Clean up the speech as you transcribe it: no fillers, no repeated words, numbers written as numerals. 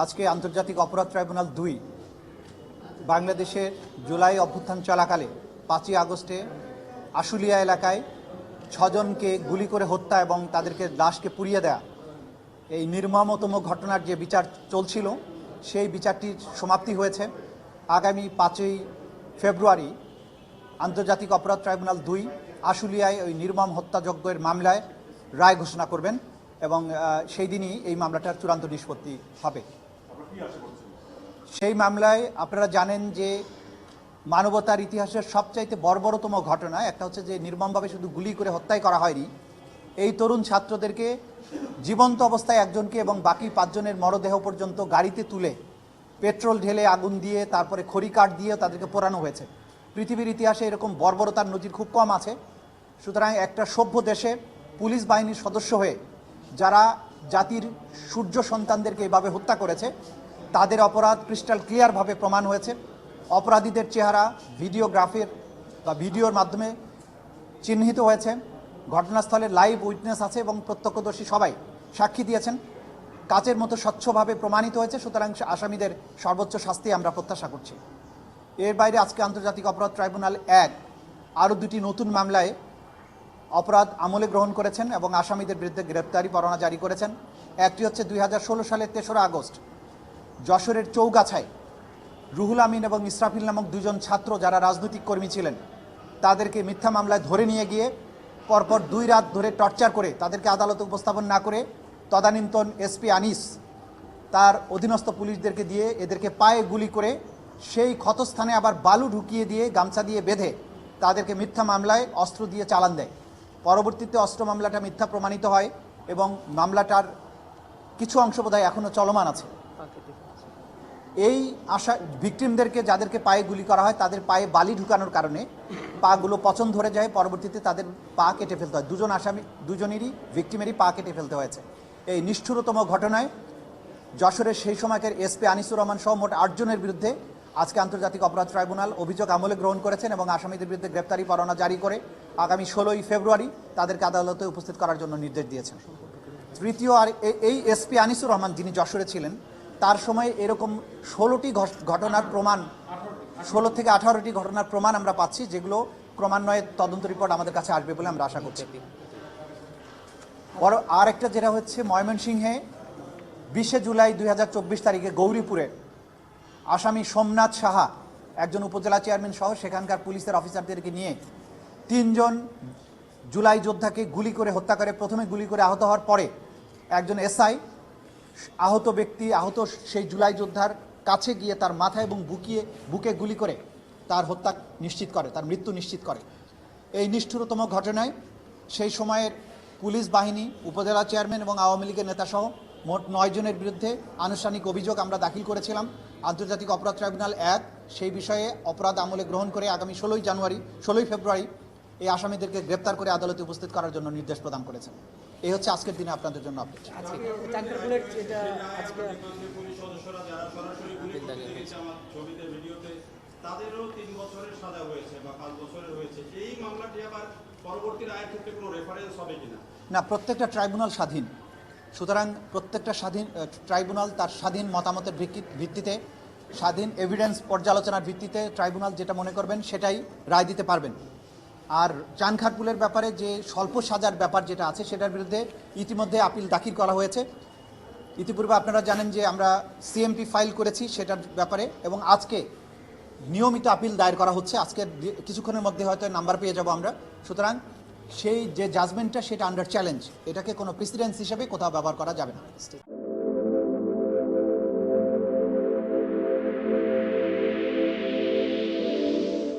আজকে আন্তর্জাতিক অপরাধ ট্রাইব্যুনাল ২ বাংলাদেশের জুলাই অভ্যুত্থান চলাকালে ৫ই আগস্টে আশুলিয়া এলাকায় ৬ জনকে গুলি করে হত্যা এবং তাদেরকে লাশকে পুড়িয়ে দেয়া এই নির্মমতম ঘটনার যে বিচার চলছিল সেই বিচারটির সমাপ্তি হয়েছে। আগামী ৫ই ফেব্রুয়ারি আন্তর্জাতিক অপরাধ ট্রাইব্যুনাল ২ আশুলিয়ায় ওই নির্মম হত্যাযজ্ঞের মামলায় রায় ঘোষণা করবেন এবং সেই দিনই এই মামলাটার চূড়ান্ত নিষ্পত্তি হবে। সেই মামলায় আপনারা জানেন যে মানবতার ইতিহাসের সবচাইতে বর্বরতম ঘটনা একটা হচ্ছে যে নির্মমভাবে শুধু গুলি করে হত্যাই করা হয়নি, এই তরুণ ছাত্রদেরকে জীবন্ত অবস্থায় একজনকে এবং বাকি ৫ জনের মরদেহ পর্যন্ত গাড়িতে তুলে পেট্রোল ঢেলে আগুন দিয়ে তারপরে খড়ি কাঠ দিয়ে তাদেরকে পোড়ানো হয়েছে। পৃথিবীর ইতিহাসে এরকম বর্বরতার নজির খুব কম আছে। সুতরাং একটা সভ্য দেশে পুলিশ বাহিনীর সদস্য হয়ে যারা জাতির সূর্য সন্তানদেরকে এভাবে হত্যা করেছে তাদের অপরাধ ক্রিস্টাল ক্লিয়ারভাবে প্রমাণ হয়েছে। অপরাধীদের চেহারা ভিডিওগ্রাফির বা ভিডিওর মাধ্যমে চিহ্নিত হয়েছে। ঘটনাস্থলে লাইভ উইটনেস আছে এবং প্রত্যক্ষদর্শী সবাই সাক্ষী দিয়েছেন। কাচের মতো স্বচ্ছভাবে প্রমাণিত হয়েছে। সুতরাং আসামিদের সর্বোচ্চ শাস্তি আমরা প্রত্যাশা করছি। এর বাইরে আজকে আন্তর্জাতিক অপরাধ ট্রাইব্যুনাল ১ আরও ২টি নতুন মামলায় অপরাধ আমলে গ্রহণ করেছেন এবং আসামিদের বিরুদ্ধে গ্রেপ্তারি পরোয়ানা জারি করেছেন। একটি হচ্ছে ২০১৬ সালের ৩রা আগস্ট যশোরের চৌগাছায় রুহুল আমিন এবং ইসরাফিল নামক ২ জন ছাত্র যারা রাজনৈতিক কর্মী ছিলেন তাদেরকে মিথ্যা মামলায় ধরে নিয়ে গিয়ে পরপর ২ রাত ধরে টর্চার করে তাদেরকে আদালতে উপস্থাপন না করে তদানীন্তন এসপি আনিস তার অধীনস্থ পুলিশদেরকে দিয়ে এদেরকে পায়ে গুলি করে সেই ক্ষতস্থানে আবার বালু ঢুকিয়ে দিয়ে গামছা দিয়ে বেঁধে তাদেরকে মিথ্যা মামলায় অস্ত্র দিয়ে চালান দেয়। পরবর্তীতে অস্ত্র মামলাটা মিথ্যা প্রমাণিত হয় এবং মামলাটার কিছু অংশ বোধহয় এখনও চলমান আছে। এই ভিকটিমদেরকে যাদেরকে পায়ে গুলি করা হয় তাদের পায়ে বালি ঢুকানোর কারণে পাগুলো পচন ধরে যায়। পরবর্তীতে তাদের পা কেটে ফেলতে হয়। 2 জন আসামি 2 জনেরই ভিকটিমেরই পা কেটে ফেলতে হয়েছে। এই নিষ্ঠুরতম ঘটনায় যশোরের সেই সময়কার এসপি আনিসুর রহমান সহ মোট 8 জনের বিরুদ্ধে আজকে আন্তর্জাতিক অপরাধ ট্রাইব্যুনাল অভিযোগ আমলে গ্রহণ করেছেন এবং আসামিদের বিরুদ্ধে গ্রেপ্তারি পরোয়ানা জারি করে আগামী 16ই ফেব্রুয়ারি তাদেরকে আদালতে উপস্থিত করার জন্য নির্দেশ দিয়েছেন। তৃতীয় আর এই এসপি আনিসুর রহমান যিনি যশোরে ছিলেন তার সময় এরকম 16টি ঘটনার প্রমাণ 16 থেকে 18টি ঘটনার প্রমাণ আমরা পাচ্ছি, যেগুলো ক্রমান্বয়ে তদন্ত রিপোর্ট আমাদের কাছে আসবে বলে আমরা আশা করছি। আর একটা যেটা হচ্ছে ময়মনসিংহে 20শে জুলাই 2024 তারিখে গৌরীপুরে আসামি সোমনাথ সাহা একজন উপজেলা চেয়ারম্যান সহ সেখানকার পুলিশের অফিসারদেরকে নিয়ে 3 জন জুলাই যোদ্ধাকে গুলি করে হত্যা করে। প্রথমে গুলি করে আহত হওয়ার পরে একজন এসআই আহত সেই জুলাই যোদ্ধার কাছে গিয়ে তার মাথা এবং বুকে গুলি করে তার হত্যা নিশ্চিত করে, তার মৃত্যু নিশ্চিত করে। এই নিষ্ঠুরতম ঘটনায় সেই সময়ের পুলিশ বাহিনী, উপজেলা চেয়ারম্যান এবং আওয়ামী লীগের নেতাসহ মোট 9 জনের বিরুদ্ধে আনুষ্ঠানিক অভিযোগ আমরা দাখিল করেছিলাম। আন্তর্জাতিক অপরাধ ট্রাইব্যুনাল ১ সেই বিষয়ে অপরাধ আমলে গ্রহণ করে আগামী 16ই ফেব্রুয়ারি এই আসামিদেরকে গ্রেপ্তার করে আদালতে উপস্থিত করার জন্য নির্দেশ প্রদান করেছেন। এই হচ্ছে আজকের দিনে আপনাদের জন্য আপডেট। তাদেরও 3 বছরের সাজা হয়েছে বা 5 বছরের হয়েছে। এই মামলাটি আবার পরবর্তী রায়ের ক্ষেত্রে কোনো রেফারেন্স হবে কিনা? না, প্রত্যেকটা ট্রাইব্যুনাল স্বাধীন। সুতরাং প্রত্যেকটা ট্রাইব্যুনাল তার স্বাধীন মতামতের ভিত্তিতে, স্বাধীন এভিডেন্স পর্যালোচনার ভিত্তিতে ট্রাইব্যুনাল যেটা মনে করবেন সেটাই রায় দিতে পারবেন। আর চান খারপুলের ব্যাপারে যে স্বল্প সাজার ব্যাপার যেটা আছে সেটার বিরুদ্ধে ইতিমধ্যে আপিল দাখিল করা হয়েছে। ইতিপূর্বে আপনারা জানেন যে আমরা সিএমপি ফাইল করেছি সেটার ব্যাপারে এবং আজকে নিয়মিত আপিল দায়ের করা হচ্ছে। আজকে কিছুক্ষণের মধ্যে হয়তো নাম্বার পেয়ে যাব আমরা। সুতরাং সেই যে জাজমেন্টটা সেটা আন্ডার চ্যালেঞ্জ, এটাকে কোনো প্রেসিডেন্স হিসেবে কোথাও ব্যবহার করা যাবে না।